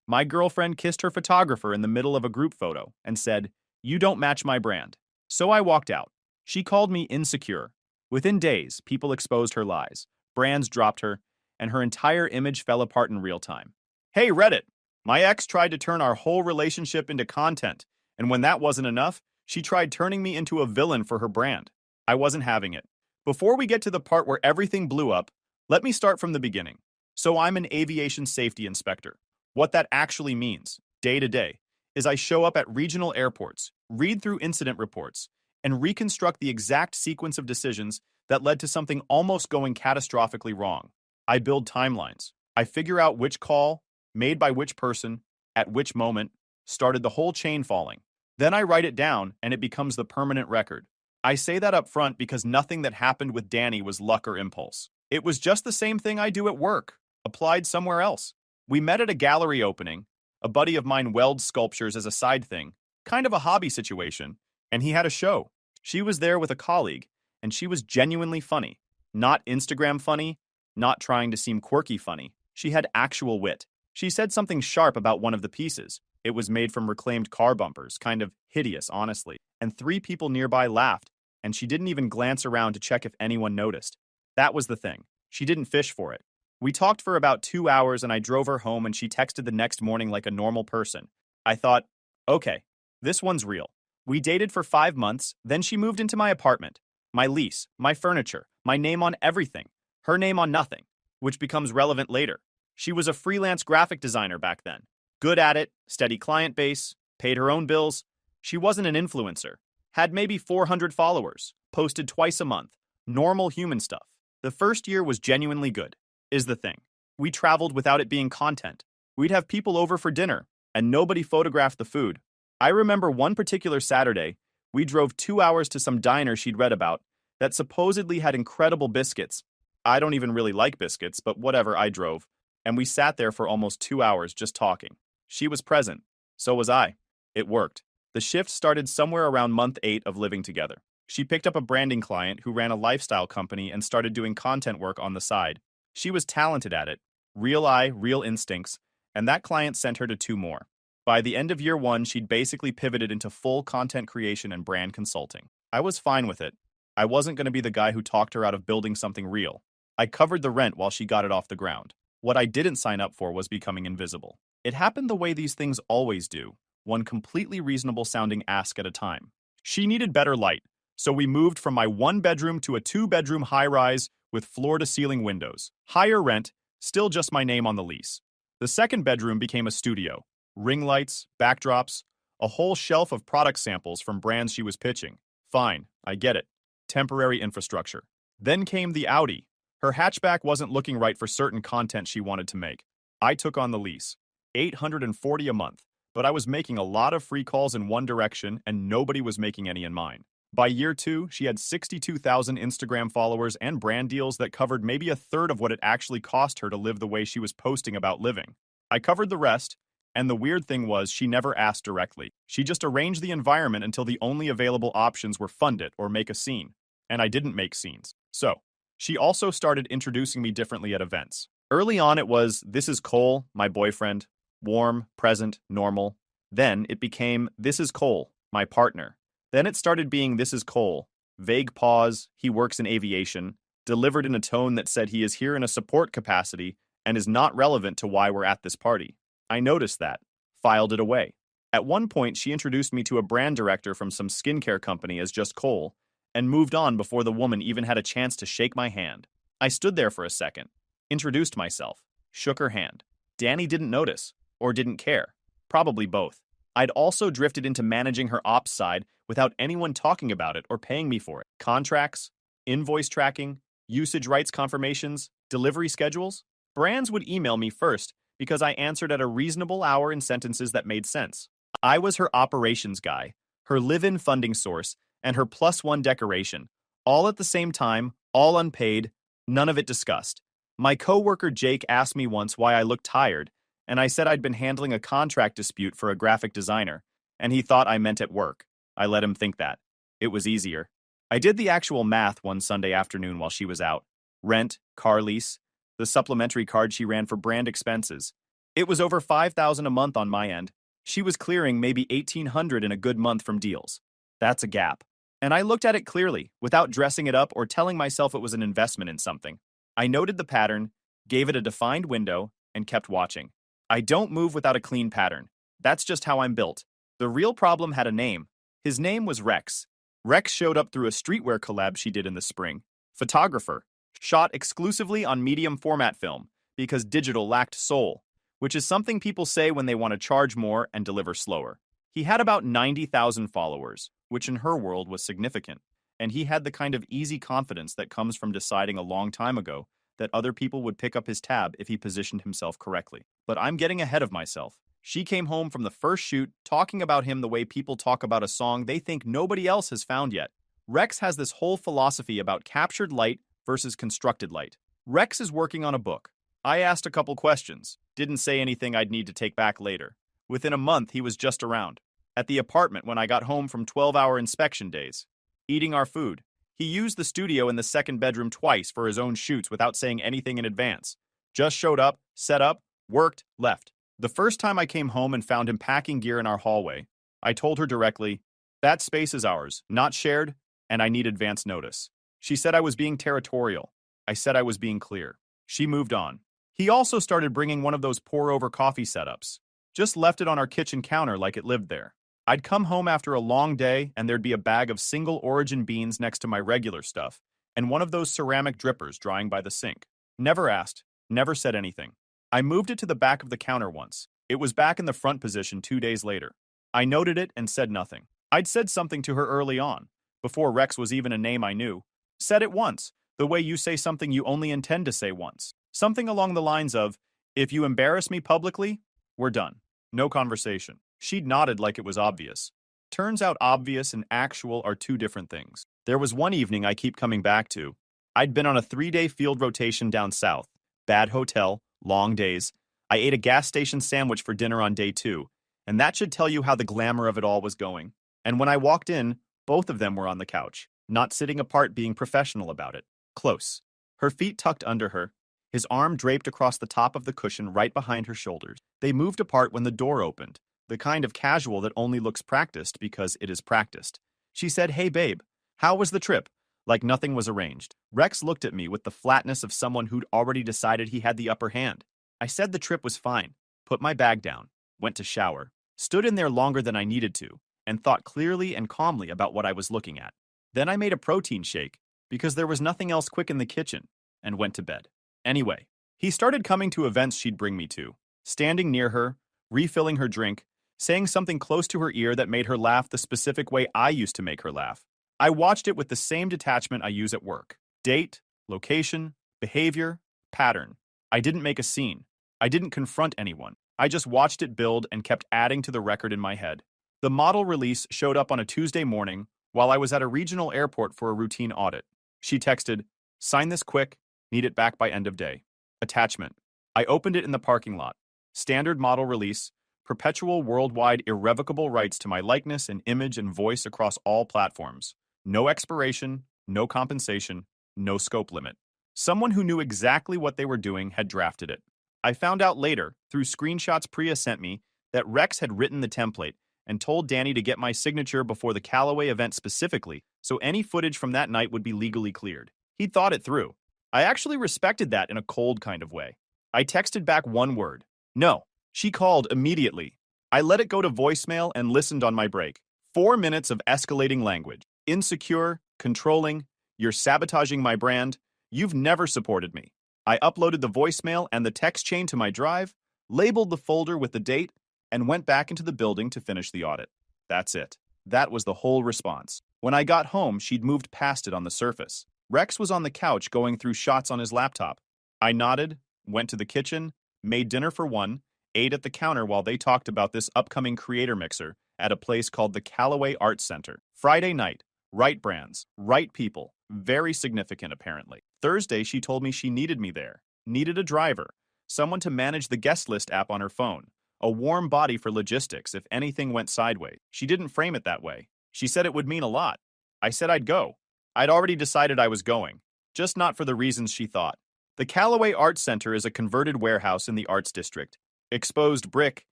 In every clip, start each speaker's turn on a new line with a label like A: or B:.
A: My girlfriend kissed her photographer in the middle of a group photo and said, "You don't match my brand." So I walked out. She called me insecure. Within days, people exposed her lies. Brands dropped her, and her entire image fell apart in real time. Hey, Reddit! My ex tried to turn our whole relationship into content, and when that wasn't enough, she tried turning me into a villain for her brand. I wasn't having it. Before we get to the part where everything blew up, let me start from the beginning. So I'm an aviation safety inspector. What that actually means, day to day, is I show up at regional airports, read through incident reports, and reconstruct the exact sequence of decisions that led to something almost going catastrophically wrong. I build timelines. I figure out which call, made by which person, at which moment, started the whole chain falling. Then I write it down and it becomes the permanent record. I say that up front because nothing that happened with Danny was luck or impulse. It was just the same thing I do at work, applied somewhere else. We met at a gallery opening. A buddy of mine welds sculptures as a side thing, kind of a hobby situation, and he had a show. She was there with a colleague, and she was genuinely funny. Not Instagram funny, not trying to seem quirky funny. She had actual wit. She said something sharp about one of the pieces. It was made from reclaimed car bumpers, kind of hideous, honestly. And 3 people nearby laughed, and she didn't even glance around to check if anyone noticed. That was the thing. She didn't fish for it. We talked for about 2 hours and I drove her home and she texted the next morning like a normal person. I thought, okay, this one's real. We dated for 5 months, then she moved into my apartment. My lease, my furniture, my name on everything. Her name on nothing, which becomes relevant later. She was a freelance graphic designer back then. Good at it, steady client base, paid her own bills. She wasn't an influencer. Had maybe 400 followers, posted twice a month. Normal human stuff. The first year was genuinely good, is the thing. We traveled without it being content. We'd have people over for dinner, and nobody photographed the food. I remember one particular Saturday, we drove 2 hours to some diner she'd read about that supposedly had incredible biscuits. I don't even really like biscuits, but whatever, I drove. And we sat there for almost 2 hours just talking. She was present. So was I. It worked. The shift started somewhere around month 8 of living together. She picked up a branding client who ran a lifestyle company and started doing content work on the side. She was talented at it. Real eye, real instincts. And that client sent her to 2 more. By the end of year 1, she'd basically pivoted into full content creation and brand consulting. I was fine with it. I wasn't going to be the guy who talked her out of building something real. I covered the rent while she got it off the ground. What I didn't sign up for was becoming invisible. It happened the way these things always do, one completely reasonable sounding ask at a time. She needed better light, so we moved from my 1-bedroom to a 2-bedroom high-rise with floor-to-ceiling windows. Higher rent, still just my name on the lease. The 2nd bedroom became a studio. Ring lights, backdrops, a whole shelf of product samples from brands she was pitching. Fine, I get it. Temporary infrastructure. Then came the Audi. Her hatchback wasn't looking right for certain content she wanted to make. I took on the lease. $840 a month, but I was making a lot of free calls in one direction and nobody was making any in mine. By year 2, she had 62,000 Instagram followers and brand deals that covered maybe a third of what it actually cost her to live the way she was posting about living. I covered the rest, and the weird thing was she never asked directly. She just arranged the environment until the only available options were fund it or make a scene. And I didn't make scenes. So, she also started introducing me differently at events. Early on it was, "This is Cole, my boyfriend." Warm, present, normal. Then it became, "This is Cole, my partner." Then it started being, "This is Cole." Vague pause, "He works in aviation," delivered in a tone that said he is here in a support capacity and is not relevant to why we're at this party. I noticed that, filed it away. At one point, she introduced me to a brand director from some skincare company as just Cole, and moved on before the woman even had a chance to shake my hand. I stood there for a second, introduced myself, shook her hand. Danny didn't notice, or didn't care. Probably both. I'd also drifted into managing her ops side without anyone talking about it or paying me for it. Contracts, invoice tracking, usage rights confirmations, delivery schedules. Brands would email me first because I answered at a reasonable hour in sentences that made sense. I was her operations guy, her live-in funding source, and her +1 decoration, all at the same time, all unpaid, none of it discussed. My coworker Jake asked me once why I looked tired, and I said I'd been handling a contract dispute for a graphic designer, and he thought I meant at work. I let him think that. It was easier. I did the actual math one Sunday afternoon while she was out. Rent, car lease, the supplementary card she ran for brand expenses. It was over 5,000 a month on my end. She was clearing maybe 1,800 in a good month from deals. That's a gap. And I looked at it clearly, without dressing it up or telling myself it was an investment in something. I noted the pattern, gave it a defined window, and kept watching. I don't move without a clean pattern. That's just how I'm built. The real problem had a name. His name was Rex. Rex showed up through a streetwear collab she did in the spring. Photographer. Shot exclusively on medium format film, because digital lacked soul, which is something people say when they want to charge more and deliver slower. He had about 90,000 followers, which in her world was significant, and he had the kind of easy confidence that comes from deciding a long time ago that other people would pick up his tab if he positioned himself correctly. But I'm getting ahead of myself. She came home from the first shoot talking about him the way people talk about a song they think nobody else has found yet. Rex has this whole philosophy about captured light versus constructed light. Rex is working on a book. I asked a couple questions, didn't say anything I'd need to take back later. Within a month, he was just around. At the apartment when I got home from 12-hour inspection days. Eating our food. He used the studio in the second bedroom twice for his own shoots without saying anything in advance. Just showed up, set up, worked, left. The first time I came home and found him packing gear in our hallway, I told her directly, "That space is ours, not shared, and I need advance notice." She said I was being territorial. I said I was being clear. She moved on. He also started bringing one of those pour-over coffee setups. Just left it on our kitchen counter like it lived there. I'd come home after a long day and there'd be a bag of single-origin beans next to my regular stuff, and one of those ceramic drippers drying by the sink. Never asked, never said anything. I moved it to the back of the counter once. It was back in the front position 2 days later. I noted it and said nothing. I'd said something to her early on, before Rex was even a name I knew. Said it once, the way you say something you only intend to say once. Something along the lines of, "If you embarrass me publicly, we're done." No conversation. She'd nodded like it was obvious. Turns out obvious and actual are two different things. There was one evening I keep coming back to. I'd been on a 3-day field rotation down south. Bad hotel, long days. I ate a gas station sandwich for dinner on day 2, and that should tell you how the glamour of it all was going. And when I walked in, both of them were on the couch, not sitting apart, being professional about it. Close. Her feet tucked under her, his arm draped across the top of the cushion right behind her shoulders. They moved apart when the door opened, the kind of casual that only looks practiced because it is practiced. She said, "Hey babe, how was the trip?" Like nothing was arranged. Rex looked at me with the flatness of someone who'd already decided he had the upper hand. I said the trip was fine, put my bag down, went to shower, stood in there longer than I needed to, and thought clearly and calmly about what I was looking at. Then I made a protein shake, because there was nothing else quick in the kitchen, and went to bed. Anyway, he started coming to events she'd bring me to, standing near her, refilling her drink, saying something close to her ear that made her laugh the specific way I used to make her laugh. I watched it with the same detachment I use at work. Date, location, behavior, pattern. I didn't make a scene. I didn't confront anyone. I just watched it build and kept adding to the record in my head. The model release showed up on a Tuesday morning while I was at a regional airport for a routine audit. She texted, "Sign this quick, need it back by end of day." Attachment. I opened it in the parking lot. Standard model release, perpetual worldwide irrevocable rights to my likeness and image and voice across all platforms. No expiration, no compensation, no scope limit. Someone who knew exactly what they were doing had drafted it. I found out later, through screenshots Priya sent me, that Rex had written the template and told Danny to get my signature before the Callaway event specifically, so any footage from that night would be legally cleared. He'd thought it through. I actually respected that in a cold kind of way. I texted back one word. No. She called immediately. I let it go to voicemail and listened on my break. 4 minutes of escalating language. Insecure, controlling, "You're sabotaging my brand. You've never supported me." I uploaded the voicemail and the text chain to my drive, labeled the folder with the date, and went back into the building to finish the audit. That's it. That was the whole response. When I got home, she'd moved past it on the surface. Rex was on the couch going through shots on his laptop. I nodded, went to the kitchen, made dinner for one, ate at the counter while they talked about this upcoming creator mixer at a place called the Callaway Arts Center. Friday night, right brands, right people, very significant apparently. Thursday, she told me she needed me there, needed a driver, someone to manage the guest list app on her phone, a warm body for logistics if anything went sideways. She didn't frame it that way. She said it would mean a lot. I said I'd go. I'd already decided I was going, just not for the reasons she thought. The Callaway Arts Center is a converted warehouse in the Arts District. Exposed brick,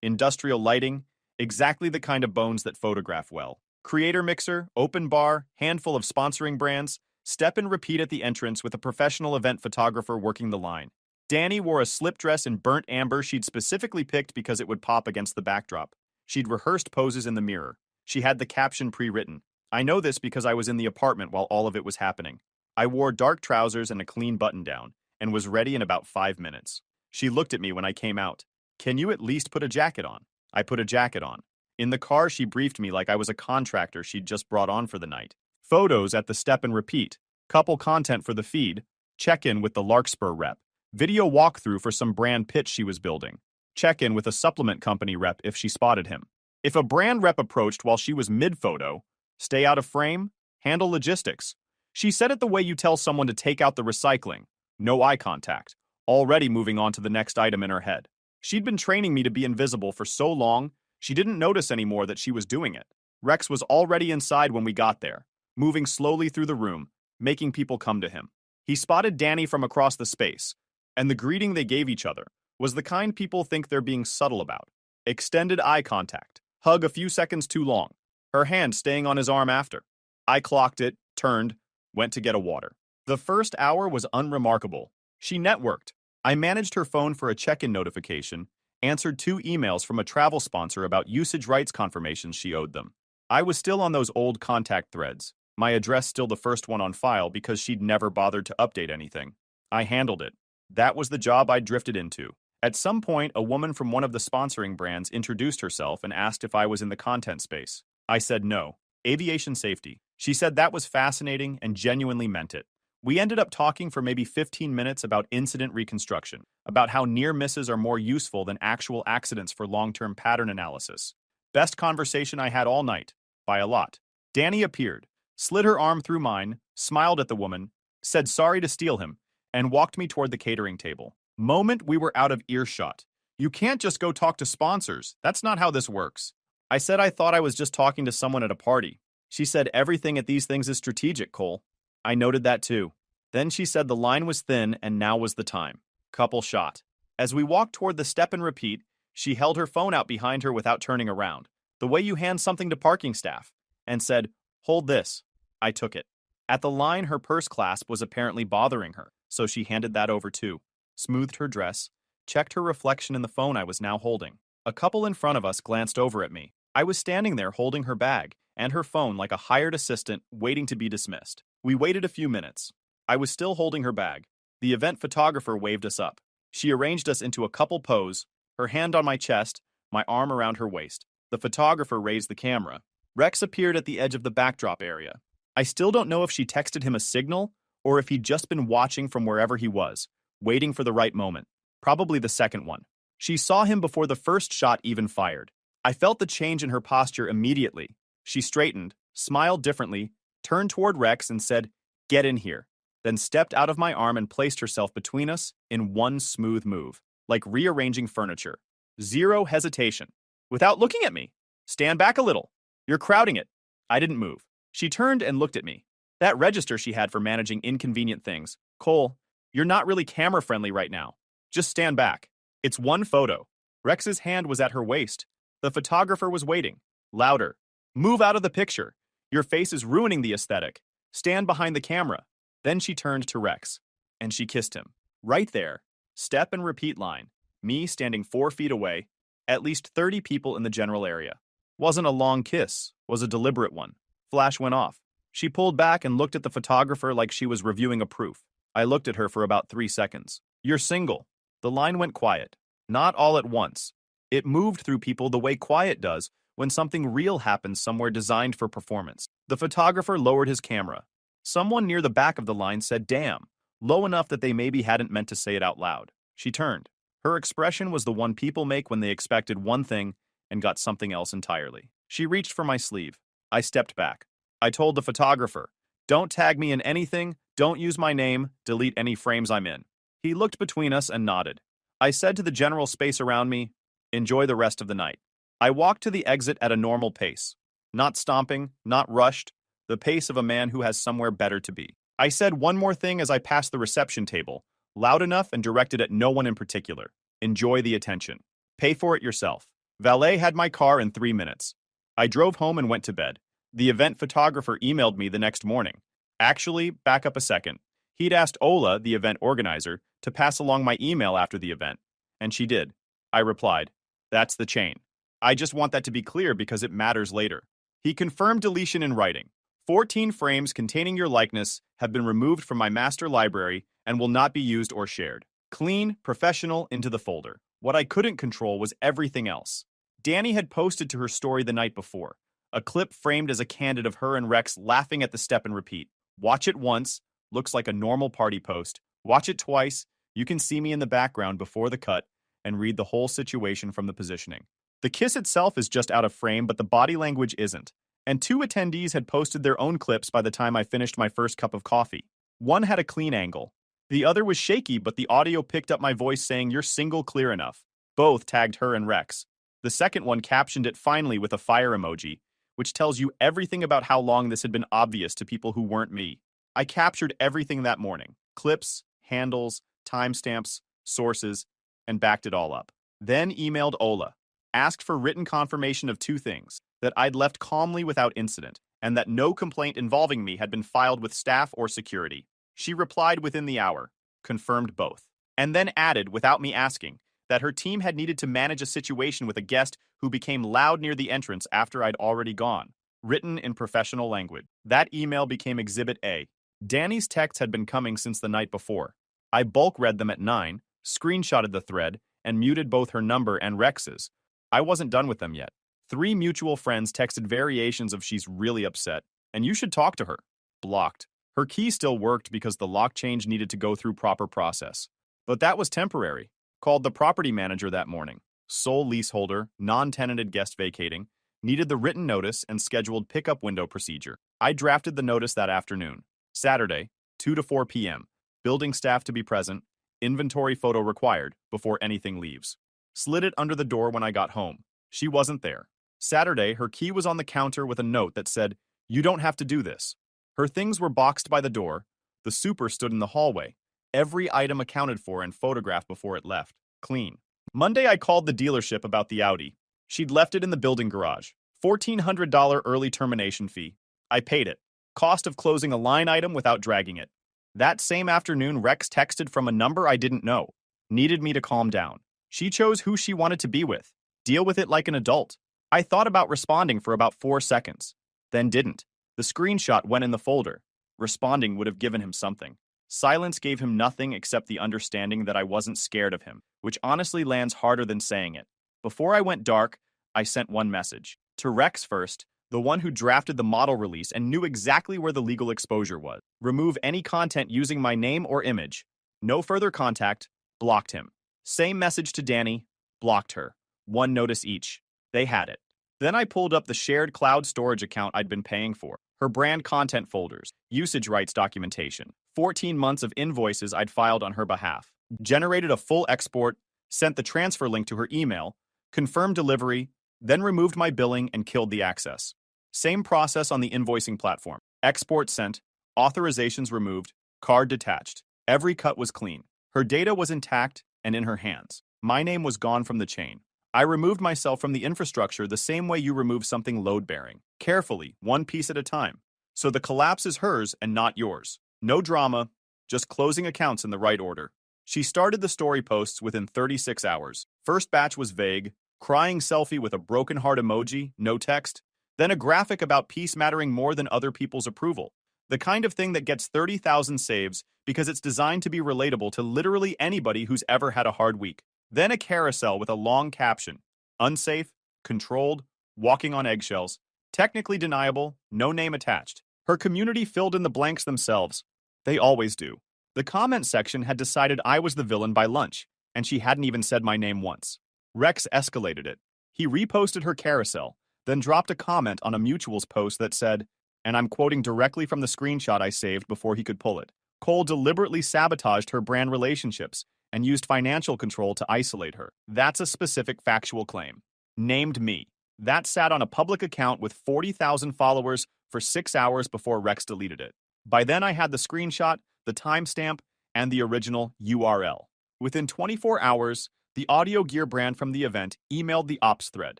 A: industrial lighting, exactly the kind of bones that photograph well. Creator mixer, open bar, handful of sponsoring brands, step and repeat at the entrance with a professional event photographer working the line. Danny wore a slip dress in burnt amber she'd specifically picked because it would pop against the backdrop. She'd rehearsed poses in the mirror. She had the caption pre-written. I know this because I was in the apartment while all of it was happening. I wore dark trousers and a clean button-down, and was ready in about 5 minutes. She looked at me when I came out. Can you at least put a jacket on? I put a jacket on. In the car, she briefed me like I was a contractor she'd just brought on for the night. Photos at the step and repeat. Couple content for the feed. Check-in with the Larkspur rep. Video walkthrough for some brand pitch she was building. Check-in with a supplement company rep if she spotted him. If a brand rep approached while she was mid-photo, stay out of frame, handle logistics. She said it the way you tell someone to take out the recycling. No eye contact. Already moving on to the next item in her head. She'd been training me to be invisible for so long, she didn't notice anymore that she was doing it. Rex was already inside when we got there, moving slowly through the room, making people come to him. He spotted Danny from across the space, and the greeting they gave each other was the kind people think they're being subtle about. Extended eye contact, hug a few seconds too long, her hand staying on his arm after. I clocked it, turned, went to get a water. The first hour was unremarkable. She networked. I managed her phone for a check-in notification, answered 2 emails from a travel sponsor about usage rights confirmations she owed them. I was still on those old contact threads, my address still the first one on file because she'd never bothered to update anything. I handled it. That was the job I drifted into. At some point, a woman from one of the sponsoring brands introduced herself and asked if I was in the content space. I said no. Aviation safety. She said that was fascinating and genuinely meant it. We ended up talking for maybe 15 minutes about incident reconstruction, about how near misses are more useful than actual accidents for long-term pattern analysis. Best conversation I had all night, by a lot. Danny appeared, slid her arm through mine, smiled at the woman, said sorry to steal him, and walked me toward the catering table. Moment we were out of earshot. You can't just go talk to sponsors. That's not how this works. I said I thought I was just talking to someone at a party. She said everything at these things is strategic, Qley. I noted that too. Then she said the line was thin and now was the time. Couple shot. As we walked toward the step and repeat, she held her phone out behind her without turning around, the way you hand something to parking staff, and said, hold this. I took it. At the line, her purse clasp was apparently bothering her, so she handed that over too, smoothed her dress, checked her reflection in the phone I was now holding. A couple in front of us glanced over at me. I was standing there holding her bag and her phone like a hired assistant waiting to be dismissed. We waited a few minutes. I was still holding her bag. The event photographer waved us up. She arranged us into a couple pose, her hand on my chest, my arm around her waist. The photographer raised the camera. Rex appeared at the edge of the backdrop area. I still don't know if she texted him a signal or if he'd just been watching from wherever he was, waiting for the right moment. Probably the second one. She saw him before the first shot even fired. I felt the change in her posture immediately. She straightened, smiled differently, turned toward Rex and said, "Get in here," then stepped out of my arm and placed herself between us in one smooth move, like rearranging furniture. Zero hesitation. Without looking at me. "Stand back a little. You're crowding it." I didn't move. She turned and looked at me. That register she had for managing inconvenient things. "Qley, you're not really camera-friendly right now. Just stand back. It's one photo." Rex's hand was at her waist. The photographer was waiting. Louder. "Move out of the picture. Your face is ruining the aesthetic. Stand behind the camera." Then she turned to Rex, and she kissed him. Right there. Step and repeat line. Me standing 4 feet away. At least 30 people in the general area. Wasn't a long kiss. Was a deliberate one. Flash went off. She pulled back and looked at the photographer like she was reviewing a proof. I looked at her for about 3 seconds. "You're single." The line went quiet. Not all at once. It moved through people the way quiet does when something real happens somewhere designed for performance. The photographer lowered his camera. Someone near the back of the line said, "Damn," low enough that they maybe hadn't meant to say it out loud. She turned. Her expression was the one people make when they expected one thing and got something else entirely. She reached for my sleeve. I stepped back. I told the photographer, "Don't tag me in anything, don't use my name, delete any frames I'm in." He looked between us and nodded. I said to the general space around me, "Enjoy the rest of the night." I walked to the exit at a normal pace. Not stomping, not rushed, the pace of a man who has somewhere better to be. I said one more thing as I passed the reception table, loud enough and directed at no one in particular. "Enjoy the attention." Pay for it yourself. Valet had my car in 3 minutes. I drove home and went to bed. The event photographer emailed me the next morning. Actually, back up a second. He'd asked Ola, the event organizer, to pass along my email after the event. And she did. I replied, "That's the chain. I just want that to be clear because it matters later." He confirmed deletion in writing. 14 frames containing your likeness have been removed from my master library and will not be used or shared. Clean, professional, into the folder. What I couldn't control was everything else. Danny had posted to her story the night before, a clip framed as a candid of her and Rex laughing at the step and repeat. Watch it once, looks like a normal party post. Watch it twice, you can see me in the background before the cut, and read the whole situation from the positioning. The kiss itself is just out of frame, but the body language isn't. And 2 attendees had posted their own clips by the time I finished my first cup of coffee. One had a clean angle. The other was shaky, but the audio picked up my voice saying, "You're single clear enough." Both tagged her and Rex. The second one captioned it finally with a fire emoji, which tells you everything about how long this had been obvious to people who weren't me. I captured everything that morning. Clips, handles, timestamps, sources, and backed it all up. Then emailed Ola. Asked for written confirmation of 2 things, that I'd left calmly without incident, and that no complaint involving me had been filed with staff or security. She replied within the hour, confirmed both, and then added, without me asking, that her team had needed to manage a situation with a guest who became loud near the entrance after I'd already gone, written in professional language. That email became Exhibit A. Danny's texts had been coming since the night before. I bulk read them at 9, screenshotted the thread, and muted both her number and Rex's. I wasn't done with them yet. 3 mutual friends texted variations of "she's really upset, and you should talk to her." Blocked. Her key still worked because the lock change needed to go through proper process. But that was temporary. Called the property manager that morning. Sole leaseholder, non-tenanted guest vacating, needed the written notice and scheduled pickup window procedure. I drafted the notice that afternoon. Saturday, 2 to 4 p.m. Building staff to be present. Inventory photo required before anything leaves. Slid it under the door when I got home. She wasn't there. Saturday, her key was on the counter with a note that said, "You don't have to do this." Her things were boxed by the door. The super stood in the hallway. Every item accounted for and photographed before it left. Clean. Monday, I called the dealership about the Audi. She'd left it in the building garage. $1,400 early termination fee. I paid it. Cost of closing a line item without dragging it. That same afternoon, Rex texted from a number I didn't know. Needed me to calm down. She chose who she wanted to be with. Deal with it like an adult. I thought about responding for about 4 seconds. Then didn't. The screenshot went in the folder. Responding would have given him something. Silence gave him nothing except the understanding that I wasn't scared of him, which honestly lands harder than saying it. Before I went dark, I sent one message. To Rex first, the one who drafted the model release and knew exactly where the legal exposure was. Remove any content using my name or image. No further contact. Blocked him. Same message to Danny. Blocked her. 1 notice each. They had it. Then I pulled up the shared cloud storage account I'd been paying for. Her brand content folders, usage rights documentation, 14 months of invoices I'd filed on her behalf. Generated a full export, sent the transfer link to her email, confirmed delivery, then removed my billing and killed the access. Same process on the invoicing platform. Export sent, authorizations removed, card detached. Every cut was clean. Her data was intact and in her hands. My name was gone from the chain. I removed myself from the infrastructure the same way you remove something load-bearing. Carefully, 1 piece at a time. So the collapse is hers and not yours. No drama, just closing accounts in the right order. She started the story posts within 36 hours. First batch was vague, crying selfie with a broken heart emoji, no text. Then a graphic about peace mattering more than other people's approval. The kind of thing that gets 30,000 saves because it's designed to be relatable to literally anybody who's ever had a hard week. Then a carousel with a long caption. Unsafe, controlled, walking on eggshells. Technically deniable, no name attached. Her community filled in the blanks themselves. They always do. The comment section had decided I was the villain by lunch, and she hadn't even said my name once. Rex escalated it. He reposted her carousel, then dropped a comment on a mutuals post that said, and I'm quoting directly from the screenshot I saved before he could pull it, Cole deliberately sabotaged her brand relationships and used financial control to isolate her. That's a specific factual claim. Named me. That sat on a public account with 40,000 followers for 6 hours before Rex deleted it. By then I had the screenshot, the timestamp, and the original URL. Within 24 hours, The audio gear brand from the event emailed the ops thread.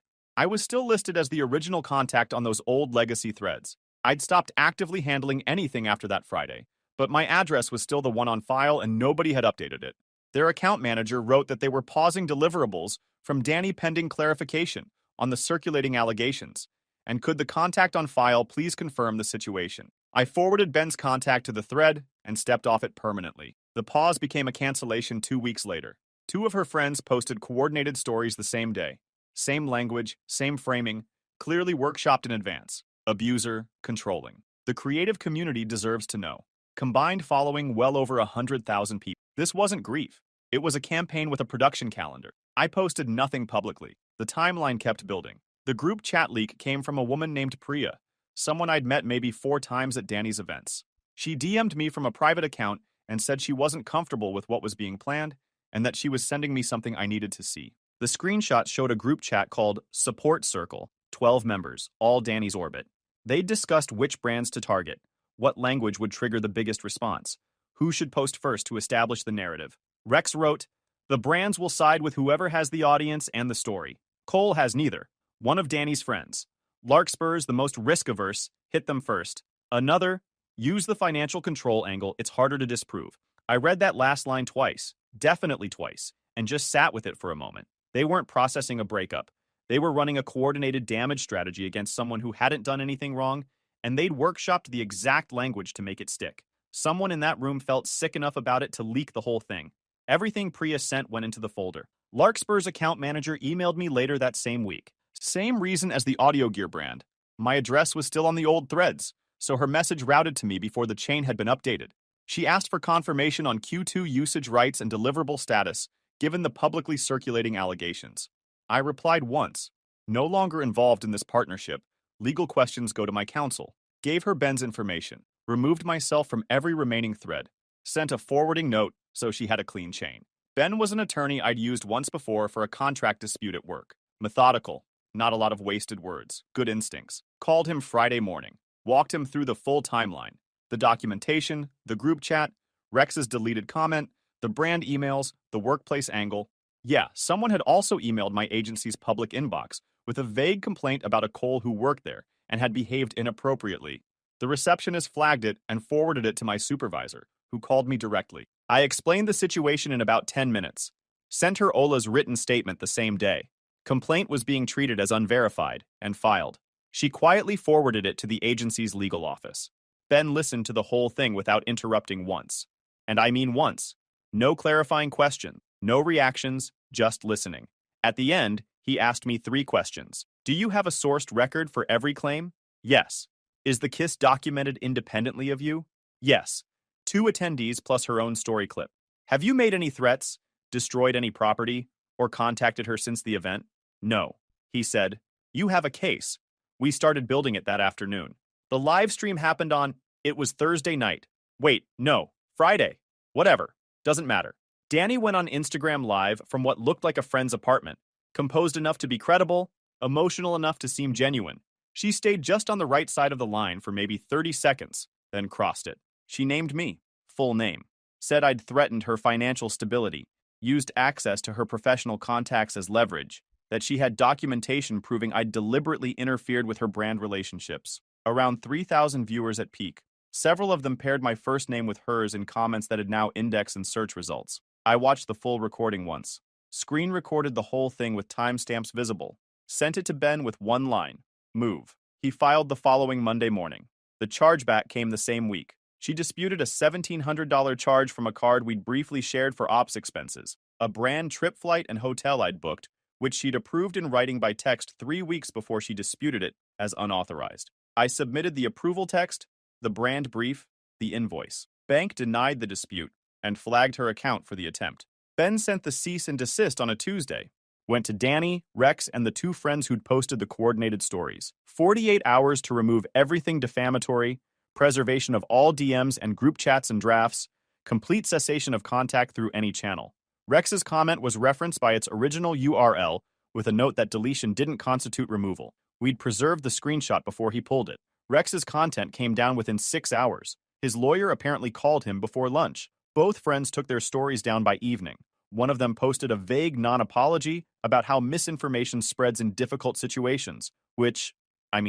A: I was still listed as the original contact on those old legacy threads. I'd stopped actively handling anything after that Friday, but my address was still the one on file and nobody had updated it. Their account manager wrote that they were pausing deliverables from Danny pending clarification on the circulating allegations, and could the contact on file please confirm the situation. I forwarded Ben's contact to the thread and stepped off it permanently. The pause became a cancellation 2 weeks later. Two of her friends posted coordinated stories the same day. Same language, same framing, clearly workshopped in advance. Abuser, controlling. The creative community deserves to know. Combined following well over 100,000 people. This wasn't grief. It was a campaign with a production calendar. I posted nothing publicly. The timeline kept building. The group chat leak came from a woman named Priya, someone I'd met maybe 4 times at Danny's events. She DM'd me from a private account and said she wasn't comfortable with what was being planned and that she was sending me something I needed to see. The screenshot showed a group chat called Support Circle, 12 members, all Danny's orbit. They'd discussed which brands to target, what language would trigger the biggest response, who should post first to establish the narrative. Rex wrote, "The brands will side with whoever has the audience and the story. Cole has neither. One of Danny's friends. Larkspurs, the most risk-averse, hit them first. Another, use the financial control angle, it's harder to disprove." I read that last line twice, definitely twice, and just sat with it for a moment. They weren't processing a breakup. They were running a coordinated damage strategy against someone who hadn't done anything wrong, and they'd workshopped the exact language to make it stick. Someone in that room felt sick enough about it to leak the whole thing. Everything Priya sent went into the folder. Larkspur's account manager emailed me later that same week. Same reason as the audio gear brand. My address was still on the old threads, so her message routed to me before the chain had been updated. She asked for confirmation on Q2 usage rights and deliverable status, given the publicly circulating allegations. I replied once, no longer involved in this partnership, legal questions go to my counsel, gave her Ben's information, removed myself from every remaining thread, sent a forwarding note so she had a clean chain. Ben was an attorney I'd used once before for a contract dispute at work. Methodical, not a lot of wasted words, good instincts. Called him Friday morning, walked him through the full timeline, the documentation, the group chat, Rex's deleted comment, the brand emails, the workplace angle. Yeah, someone had also emailed my agency's public inbox with a vague complaint about a Cole who worked there and had behaved inappropriately. The receptionist flagged it and forwarded it to my supervisor, who called me directly. I explained the situation in about 10 minutes. Sent her Ola's written statement the same day. Complaint was being treated as unverified and filed. She quietly forwarded it to the agency's legal office. Ben listened to the whole thing without interrupting once. And I mean once. No clarifying question, no reactions, just listening. At the end, he asked me 3 questions. Do you have a sourced record for every claim? Yes. Is the kiss documented independently of you? Yes. 2 attendees plus her own story clip. Have you made any threats, destroyed any property, or contacted her since the event? No. He said, you have a case. We started building it that afternoon. The live stream happened on, it was Thursday night. Wait, no, Friday. Whatever. Doesn't matter. Danny went on Instagram Live from what looked like a friend's apartment, composed enough to be credible, emotional enough to seem genuine. She stayed just on the right side of the line for maybe 30 seconds, then crossed it. She named me, full name, said I'd threatened her financial stability, used access to her professional contacts as leverage, that she had documentation proving I'd deliberately interfered with her brand relationships. Around 3,000 viewers at peak. Several of them paired my first name with hers in comments that had now indexed in search results. I watched the full recording once. Screen recorded the whole thing with timestamps visible. Sent it to Ben with one line. Move. He filed the following Monday morning. The chargeback came the same week. She disputed a $1,700 charge from a card we'd briefly shared for ops expenses, a brand trip flight and hotel I'd booked, which she'd approved in writing by text 3 weeks before she disputed it as unauthorized. I submitted the approval text, the brand brief, the invoice. Bank denied the dispute and flagged her account for the attempt. Ben sent the cease and desist on a Tuesday. Went to Danny, Rex, and the 2 friends who'd posted the coordinated stories. 48 hours to remove everything defamatory, preservation of all DMs and group chats and drafts, complete cessation of contact through any channel. Rex's comment was referenced by its original URL with a note that deletion didn't constitute removal. We'd preserved the screenshot before he pulled it. Rex's content came down within 6 hours. His lawyer apparently called him before lunch. Both friends took their stories down by evening. One of them posted a vague non-apology about how misinformation spreads in difficult situations, which,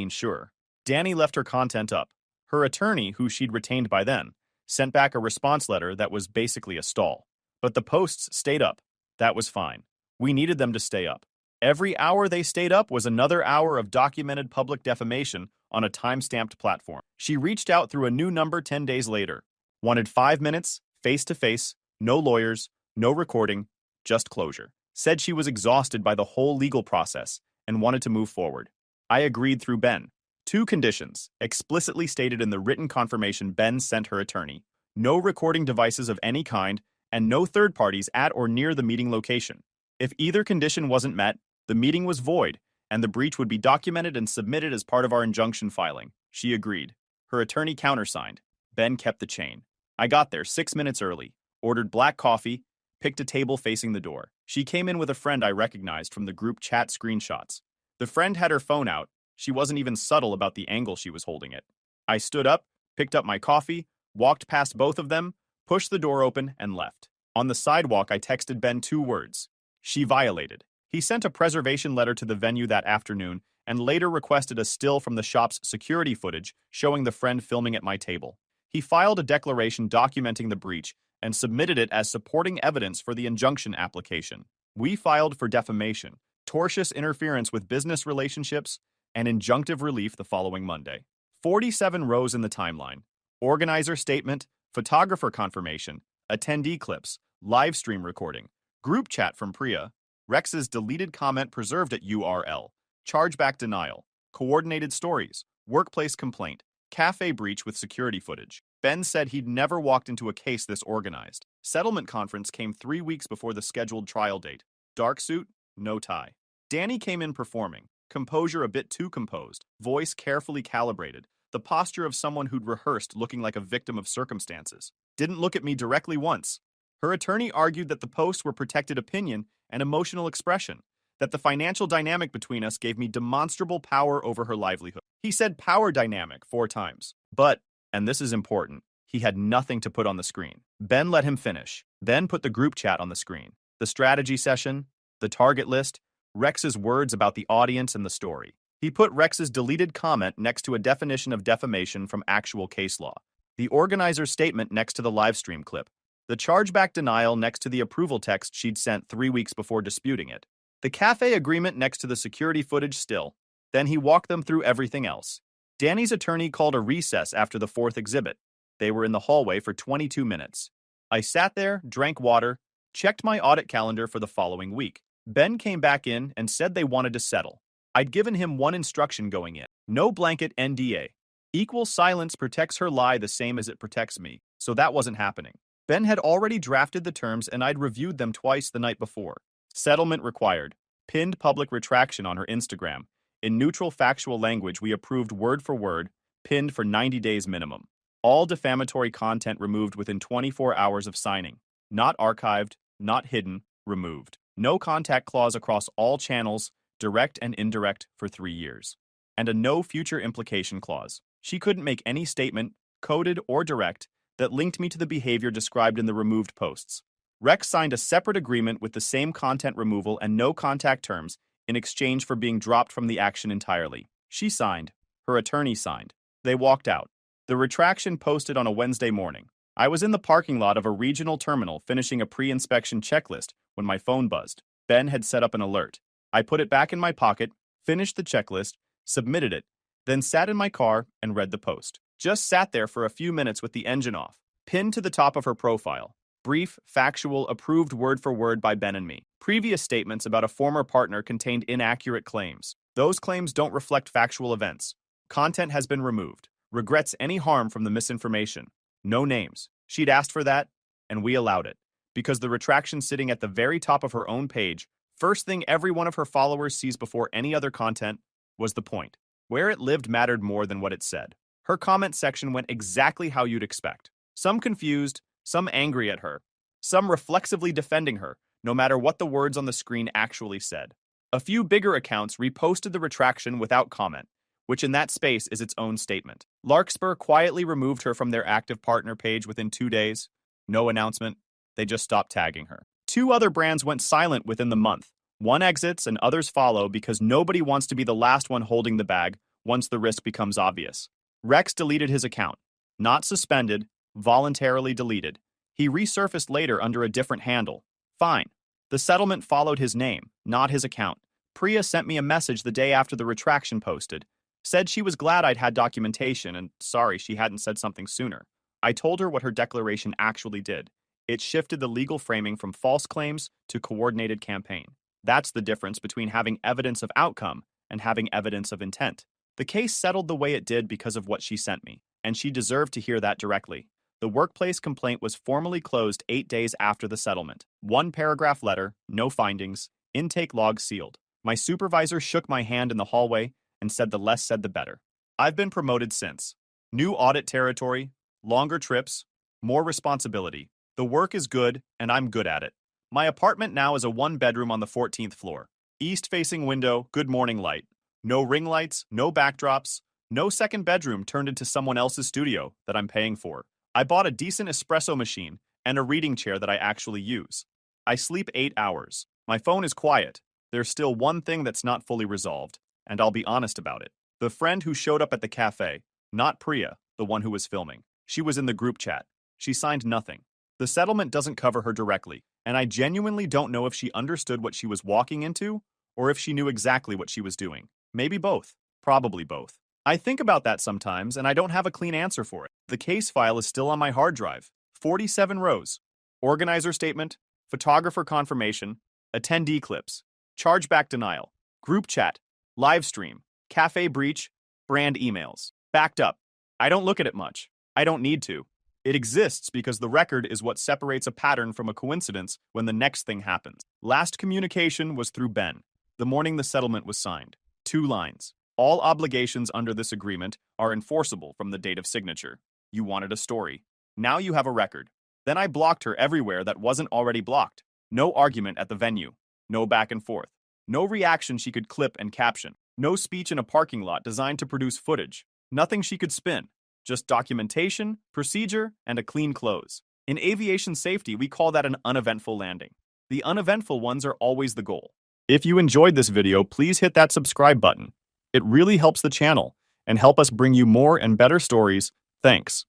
A: sure. Danny left her content up. Her attorney, who she'd retained by then, sent back a response letter that was basically a stall. But the posts stayed up. That was fine. We needed them to stay up. Every hour they stayed up was another hour of documented public defamation on a time-stamped platform. She reached out through a new number 10 days later. Wanted 5 minutes, face-to-face, no lawyers, no recording, just closure. Said she was exhausted by the whole legal process and wanted to move forward. I agreed through Ben. 2 conditions, explicitly stated in the written confirmation Ben sent her attorney. No recording devices of any kind, and no third parties at or near the meeting location. If either condition wasn't met, the meeting was void, and the breach would be documented and submitted as part of our injunction filing. She agreed. Her attorney countersigned. Ben kept the chain. I got there 6 minutes early, ordered black coffee, picked a table facing the door. She came in with a friend I recognized from the group chat screenshots. The friend had her phone out. She wasn't even subtle about the angle she was holding it. I stood up, picked up my coffee, walked past both of them, pushed the door open, and left. On the sidewalk, I texted Ben 2 words. She violated. He sent a preservation letter to the venue that afternoon and later requested a still from the shop's security footage showing the friend filming at my table. He filed a declaration documenting the breach and submitted it as supporting evidence for the injunction application. We filed for defamation, tortious interference with business relationships, and injunctive relief the following Monday. 47 rows in the timeline. Organizer statement, photographer confirmation, attendee clips, live stream recording, group chat from Priya, Rex's deleted comment preserved at URL, chargeback denial, coordinated stories, workplace complaint, cafe breach with security footage. Ben said he'd never walked into a case this organized. Settlement conference came 3 weeks before the scheduled trial date. Dark suit, no tie. Danny came in performing, composure a bit too composed, voice carefully calibrated, the posture of someone who'd rehearsed looking like a victim of circumstances. Didn't look at me directly once. Her attorney argued that the posts were protected opinion and emotional expression, that the financial dynamic between us gave me demonstrable power over her livelihood. He said power dynamic 4 times. But, and this is important, he had nothing to put on the screen. Ben let him finish, then put the group chat on the screen. The strategy session, the target list, Rex's words about the audience and the story. He put Rex's deleted comment next to a definition of defamation from actual case law. The organizer's statement next to the livestream clip. The chargeback denial next to the approval text she'd sent 3 weeks before disputing it. The cafe agreement next to the security footage still. Then he walked them through everything else. Danny's attorney called a recess after the 4th exhibit. They were in the hallway for 22 minutes. I sat there, drank water, checked my audit calendar for the following week. Ben came back in and said they wanted to settle. I'd given him one instruction going in. No blanket NDA. Equal silence protects her lie the same as it protects me, so that wasn't happening. Ben had already drafted the terms and I'd reviewed them twice the night before. Settlement required. Pinned public retraction on her Instagram. In neutral factual language, we approved word for word, pinned for 90 days minimum. All defamatory content removed within 24 hours of signing. Not archived, not hidden, removed. No contact clause across all channels, direct and indirect, for 3 years. And a no future implication clause. She couldn't make any statement, coded or direct, that linked me to the behavior described in the removed posts. Rex signed a separate agreement with the same content removal and no contact terms in exchange for being dropped from the action entirely. She signed. Her attorney signed. They walked out. The retraction posted on a Wednesday morning. I was in the parking lot of a regional terminal finishing a pre-inspection checklist when my phone buzzed. Ben had set up an alert. I put it back in my pocket, finished the checklist, submitted it, then sat in my car and read the post. Just sat there for a few minutes with the engine off. Pinned to the top of her profile. Brief, factual, approved word for word by Ben and me. Previous statements about a former partner contained inaccurate claims. Those claims don't reflect factual events. Content has been removed. Regrets any harm from the misinformation. No names. She'd asked for that, and we allowed it. Because the retraction sitting at the very top of her own page, first thing every one of her followers sees before any other content, was the point. Where it lived mattered more than what it said. Her comment section went exactly how you'd expect. Some confused, some angry at her, some reflexively defending her, no matter what the words on the screen actually said. A few bigger accounts reposted the retraction without comment, which in that space is its own statement. Larkspur quietly removed her from their active partner page within 2 days. No announcement. They just stopped tagging her. 2 other brands went silent within the month. One exits and others follow because nobody wants to be the last one holding the bag once the risk becomes obvious. Rex deleted his account. Not suspended, voluntarily deleted. He resurfaced later under a different handle. Fine. The settlement followed his name, not his account. Priya sent me a message the day after the retraction posted. Said she was glad I'd had documentation and sorry she hadn't said something sooner. I told her what her declaration actually did. It shifted the legal framing from false claims to coordinated campaign. That's the difference between having evidence of outcome and having evidence of intent. The case settled the way it did because of what she sent me, and she deserved to hear that directly. The workplace complaint was formally closed 8 days after the settlement. 1-paragraph letter, no findings, intake log sealed. My supervisor shook my hand in the hallway and said the less said the better. I've been promoted since. New audit territory, longer trips, more responsibility. The work is good, and I'm good at it. My apartment now is a 1-bedroom on the 14th floor. East-facing window, good morning light. No ring lights, no backdrops, no second bedroom turned into someone else's studio that I'm paying for. I bought a decent espresso machine and a reading chair that I actually use. I sleep 8 hours. My phone is quiet. There's still one thing that's not fully resolved, and I'll be honest about it. The friend who showed up at the cafe, not Priya, the one who was filming. She was in the group chat. She signed nothing. The settlement doesn't cover her directly, and I genuinely don't know if she understood what she was walking into or if she knew exactly what she was doing. Maybe both. Probably both. I think about that sometimes, and I don't have a clean answer for it. The case file is still on my hard drive. 47 rows. Organizer statement, photographer confirmation, attendee clips, chargeback denial, group chat, live stream, cafe breach, brand emails. Backed up. I don't look at it much. I don't need to. It exists because the record is what separates a pattern from a coincidence when the next thing happens. Last communication was through Ben, the morning the settlement was signed. 2 lines. All obligations under this agreement are enforceable from the date of signature. You wanted a story. Now you have a record. Then I blocked her everywhere that wasn't already blocked. No argument at the venue. No back and forth. No reaction she could clip and caption. No speech in a parking lot designed to produce footage. Nothing she could spin. Just documentation, procedure, and a clean close. In aviation safety, we call that an uneventful landing. The uneventful ones are always the goal. If you enjoyed this video, please hit that subscribe button. It really helps the channel and help us bring you more and better stories. Thanks.